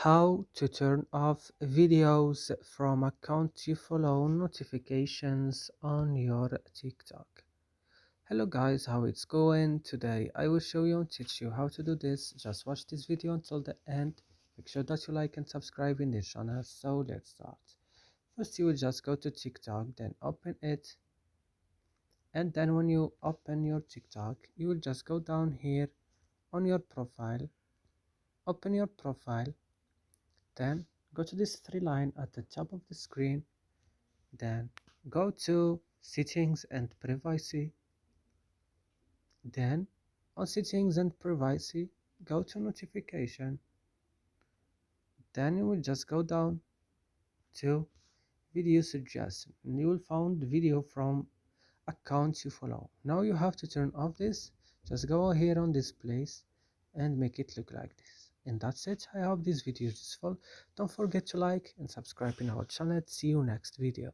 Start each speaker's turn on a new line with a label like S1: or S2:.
S1: How to turn off videos from account you follow notifications on your TikTok. Hello guys, how it's going? Today I will show you and teach you how to do this. Just watch this video until the end. Make sure that you like and subscribe in this channel. So let's start. First you will just go to TikTok, then open it. And then when you open your TikTok, you will just go down here on your profile. Open your profile. Then go to this three line at the top of the screen, then go to settings and privacy, then on settings and privacy go to notification, then you will just go down to video suggestion and you will find video from accounts you follow. Now you have to turn off this. Just go here on this place and make it look like this. And that's it. I hope this video is useful. Don't forget to like and subscribe in our channel. See you next video.